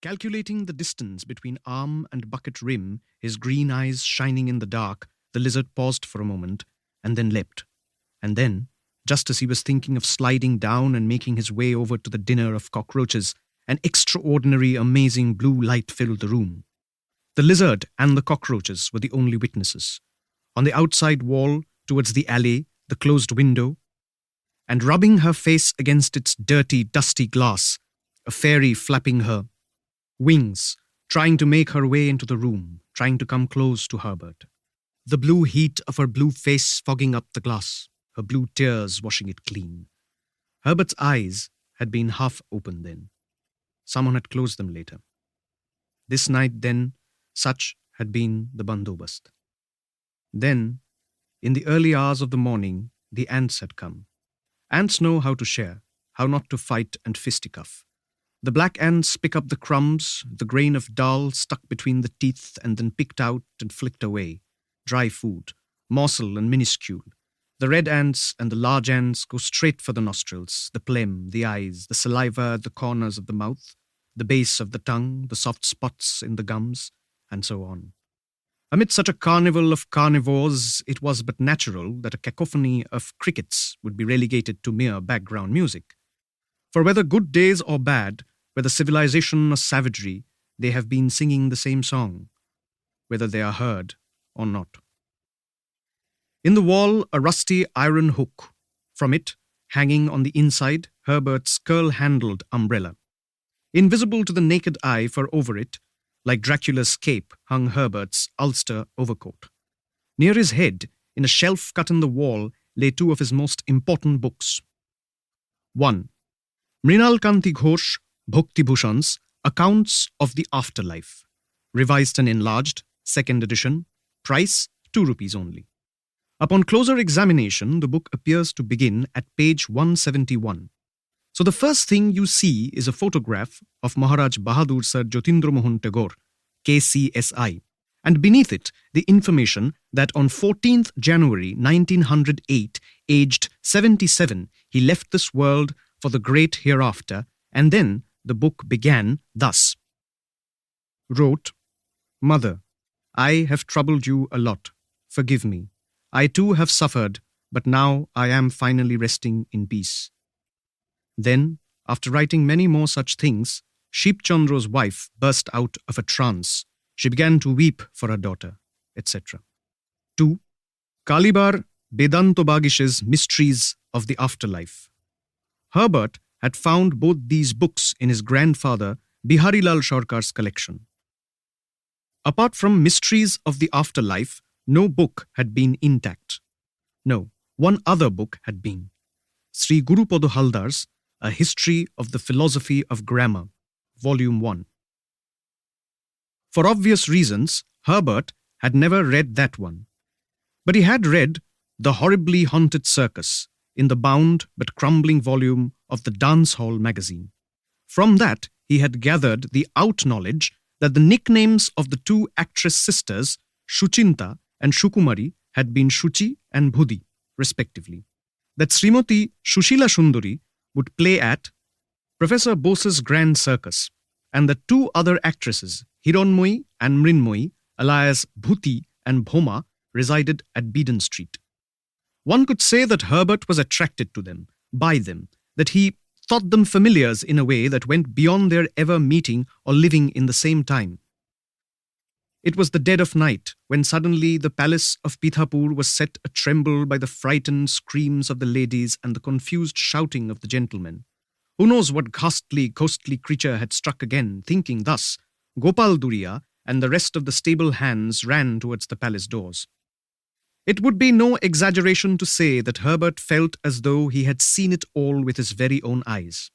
Calculating the distance between arm and bucket rim, his green eyes shining in the dark, the lizard paused for a moment, and then leapt. And then, just as he was thinking of sliding down and making his way over to the dinner of cockroaches, an extraordinary, amazing blue light filled the room. The lizard and the cockroaches were the only witnesses. On the outside wall, towards the alley, the closed window, and rubbing her face against its dirty, dusty glass, a fairy flapping her wings, trying to make her way into the room, trying to come close to Herbert. The blue heat of her blue face fogging up the glass, her blue tears washing it clean. Herbert's eyes had been half open then. Someone had closed them later. This night then, such had been the bandobast. Then, in the early hours of the morning, the ants had come. Ants know how to share, how not to fight and fisticuff. The black ants pick up the crumbs, the grain of dal stuck between the teeth and then picked out and flicked away. Dry food, morsel and minuscule. The red ants and the large ants go straight for the nostrils, the phlegm, the eyes, the saliva at the corners of the mouth, the base of the tongue, the soft spots in the gums, and so on. Amid such a carnival of carnivores, it was but natural that a cacophony of crickets would be relegated to mere background music. For whether good days or bad, whether civilization or savagery, they have been singing the same song, whether they are heard or not. In the wall, a rusty iron hook. From it, hanging on the inside, Herbert's curl-handled umbrella. Invisible to the naked eye, for over it, like Dracula's cape, hung Herbert's Ulster overcoat. Near his head, in a shelf cut in the wall, lay two of his most important books. 1. Mrinal Kanti Ghosh Bhakti Bhushan's Accounts of the Afterlife. Revised and enlarged, 2nd edition. Price, 2 rupees only. Upon closer examination, the book appears to begin at page 171. So the first thing you see is a photograph of Maharaj Bahadur Sir Jyotindra Mohan Tagore, KCSI, and beneath it the information that on 14th January 1908, aged 77, he left this world for the great hereafter, and then the book began thus. Wrote, Mother, I have troubled you a lot. Forgive me. I too have suffered, but now I am finally resting in peace. Then, after writing many more such things, Sheep Chandra's wife burst out of a trance. She began to weep for her daughter, etc. 2. Kalibar Bedantobagish's Mysteries of the Afterlife. Herbert had found both these books in his grandfather Biharilal Sarkar's collection. Apart from Mysteries of the Afterlife, no book had been intact. No, one other book had been. Sri Guru Podo Haldar's A History of the Philosophy of Grammar, Volume 1. For obvious reasons, Herbert had never read that one. But he had read The Horribly Haunted Circus in the bound but crumbling volume of the Dance Hall magazine. From that, he had gathered the out-knowledge that the nicknames of the two actress sisters, Shuchinta and Shukumari, had been Shuchi and Bhudi, respectively. That Srimati Shushila Sundari would play at Professor Bose's Grand Circus, and the two other actresses, Hiranmoyi and Mrinmoyi, alias Bhuti and Bhoma, resided at Beedon Street. One could say that Herbert was attracted to them, by them, that he thought them familiars in a way that went beyond their ever meeting or living in the same time. It was the dead of night, when suddenly the palace of Pithapur was set a-tremble by the frightened screams of the ladies and the confused shouting of the gentlemen. Who knows what ghastly, ghostly creature had struck again, thinking thus, Gopal Duriya and the rest of the stable hands ran towards the palace doors. It would be no exaggeration to say that Herbert felt as though he had seen it all with his very own eyes.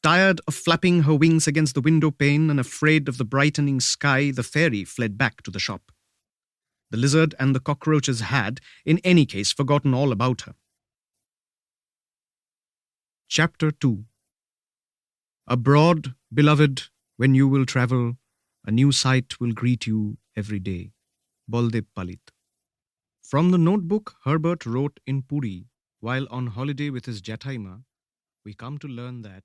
Tired of flapping her wings against the window pane and afraid of the brightening sky, the fairy fled back to the shop. The lizard and the cockroaches had, in any case, forgotten all about her. Chapter 2. Abroad, beloved, when you will travel, a new sight will greet you every day. Baldev Palit. From the notebook Herbert wrote in Puri while on holiday with his Jathaima, we come to learn that